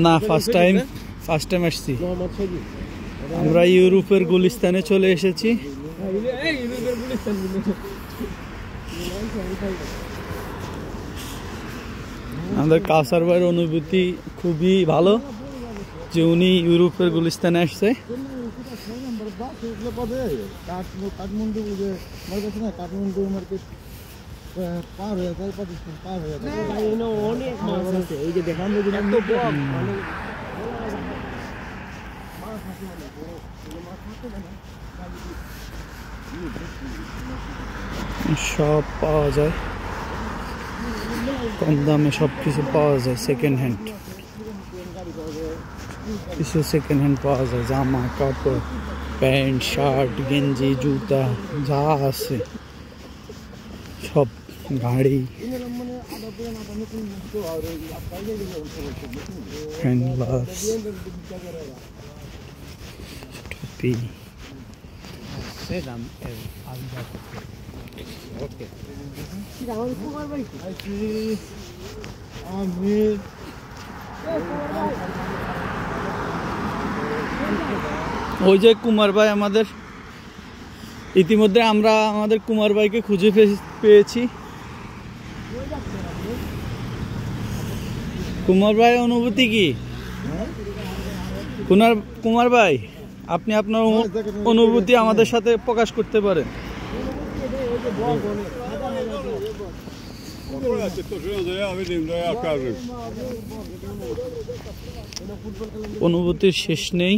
না, first time আসছি। আমরা ইউরোপের গুলিস্তানে চলে এসেছি। আমাদের কাউসার ভাইয়ের অনুভূতি খুবই ভালো যে উনি ইউরোপের গুলিস্তানে আসছে। কাঠমান্ডু মার্কেট পার হয়ে যায়, পার হয়ে যায়, অনেক মাছ আছে। এই যে দেখান সব পাওয়া যায়, কম দামে সব কিছু পাওয়া যায়। সেকেন্ড হ্যান্ড কিছু সেকেন্ড হ্যান্ড পাওয়া যায়, জামা কাপড়, প্যান্ট, শার্ট, গেঞ্জি, জুতা যা আছে সব, গাড়ি, হ্যান্ড গ্লাভস, টুপি। ওই যে কুমার ভাই আমাদের, ইতিমধ্যে আমরা আমাদের কুমার ভাইকে খুঁজে পেয়েছি। কুমার ভাই অনুভূতি কি? কুমার ভাই, আপনি আপনার অনুভূতি আমাদের সাথে প্রকাশ করতে পারেন। অনুভূতির শেষ নেই।